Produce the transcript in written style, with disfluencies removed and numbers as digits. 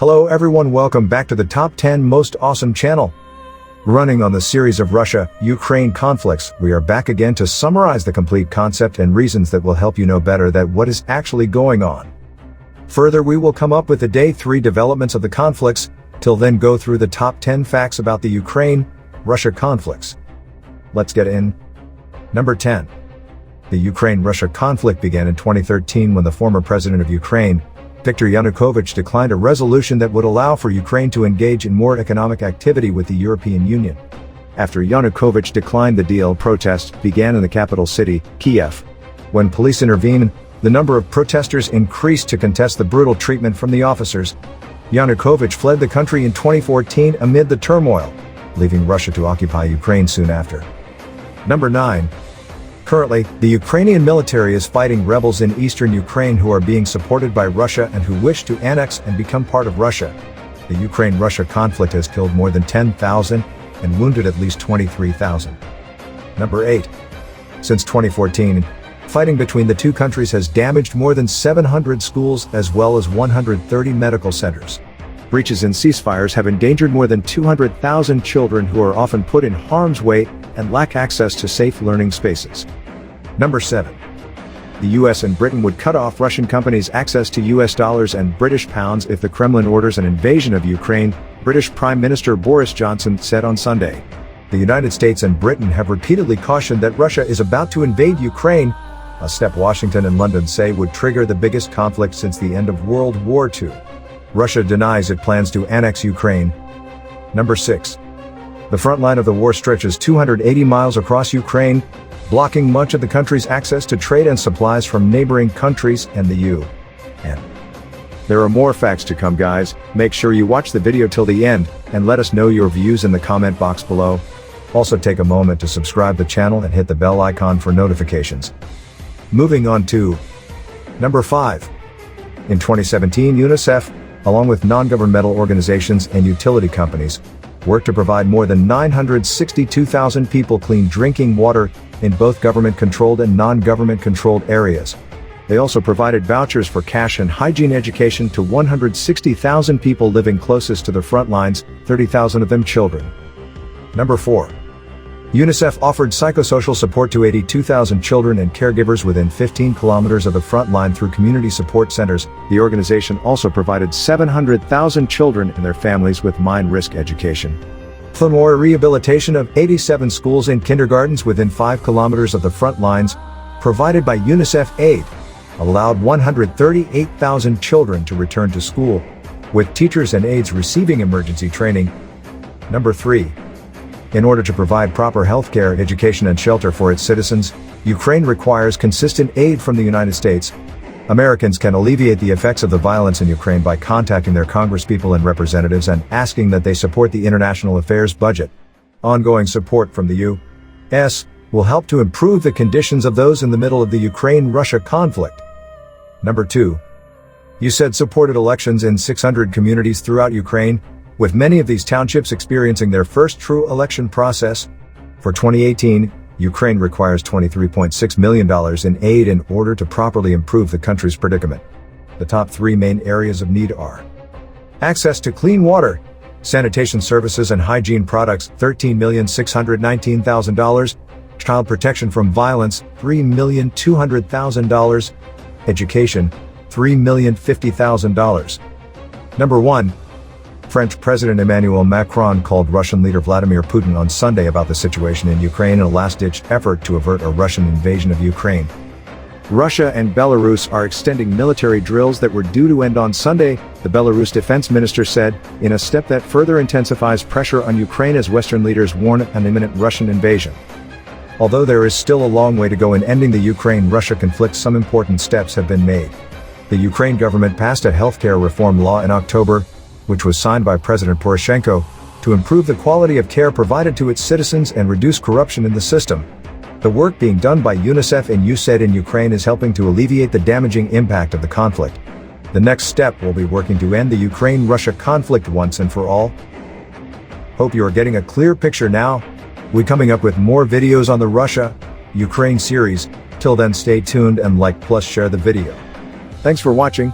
Hello everyone, welcome back to the Top 10 Most Awesome channel. Running on the series of Russia-Ukraine conflicts, we are back again to summarize the complete concept and reasons that will help you know better that what is actually going on. Further, we will come up with the day 3 developments of the conflicts, till then go through the top 10 facts about the Ukraine-Russia conflicts. Let's get in. Number 10. The Ukraine-Russia conflict began in 2013 when the former president of Ukraine, Viktor Yanukovych, declined a resolution that would allow for Ukraine to engage in more economic activity with the European Union. After Yanukovych declined the deal, protests began in the capital city, Kiev. When police intervened, the number of protesters increased to contest the brutal treatment from the officers. Yanukovych fled the country in 2014 amid the turmoil, leaving Russia to occupy Ukraine soon after. Number 9. Currently, the Ukrainian military is fighting rebels in eastern Ukraine who are being supported by Russia and who wish to annex and become part of Russia. The Ukraine-Russia conflict has killed more than 10,000 and wounded at least 23,000. Number 8. Since 2014, fighting between the two countries has damaged more than 700 schools as well as 130 medical centers. Breaches in ceasefires have endangered more than 200,000 children who are often put in harm's way and lack access to safe learning spaces. Number 7. The US and Britain would cut off Russian companies' access to US dollars and British pounds if the Kremlin orders an invasion of Ukraine, British Prime Minister Boris Johnson said on Sunday. The United States and Britain have repeatedly cautioned that Russia is about to invade Ukraine, a step Washington and London say would trigger the biggest conflict since the end of World War II. Russia denies it plans to annex Ukraine. Number 6. The front line of the war stretches 280 miles across Ukraine, blocking much of the country's access to trade and supplies from neighboring countries and the UN. There are more facts to come, guys. Make sure you watch the video till the end, and let us know your views in the comment box below. Also take a moment to subscribe the channel and hit the bell icon for notifications. Moving on to Number 5. In 2017, UNICEF, along with non-governmental organizations and utility companies, worked to provide more than 962,000 people clean drinking water in both government-controlled and non-government-controlled areas. They also provided vouchers for cash and hygiene education to 160,000 people living closest to the front lines, 30,000 of them children. Number 4. UNICEF offered psychosocial support to 82,000 children and caregivers within 15 kilometers of the front line through community support centers. The organization also provided 700,000 children and their families with mind-risk education. Furthermore, rehabilitation of 87 schools and kindergartens within 5 kilometers of the front lines, provided by UNICEF Aid, allowed 138,000 children to return to school, with teachers and aides receiving emergency training. Number 3. In order to provide proper healthcare, education and shelter for its citizens, Ukraine requires consistent aid from the United States. Americans can alleviate the effects of the violence in Ukraine by contacting their congresspeople and representatives and asking that they support the international affairs budget. Ongoing support from the U.S. will help to improve the conditions of those in the middle of the Ukraine-Russia conflict. Number 2. USAID supported elections in 600 communities throughout Ukraine, with many of these townships experiencing their first true election process. For 2018, Ukraine requires $23.6 million in aid in order to properly improve the country's predicament. The top 3 main areas of need are access to clean water, sanitation services and hygiene products, $13,619,000, child protection from violence, $3,200,000, education, $3,050,000. Number 1. French President Emmanuel Macron called Russian leader Vladimir Putin on Sunday about the situation in Ukraine in a last-ditch effort to avert a Russian invasion of Ukraine. Russia and Belarus are extending military drills that were due to end on Sunday, the Belarus defense minister said, in a step that further intensifies pressure on Ukraine as Western leaders warn an imminent Russian invasion. Although there is still a long way to go in ending the Ukraine-Russia conflict, some important steps have been made. The Ukraine government passed a healthcare reform law in October, which was signed by President Poroshenko, to improve the quality of care provided to its citizens and reduce corruption in the system. The work being done by UNICEF and USAID in Ukraine is helping to alleviate the damaging impact of the conflict. The next step will be working to end the Ukraine-Russia conflict once and for all. Hope you are getting a clear picture now. We're coming up with more videos on the Russia-Ukraine series. Till then, stay tuned and like plus share the video. Thanks for watching.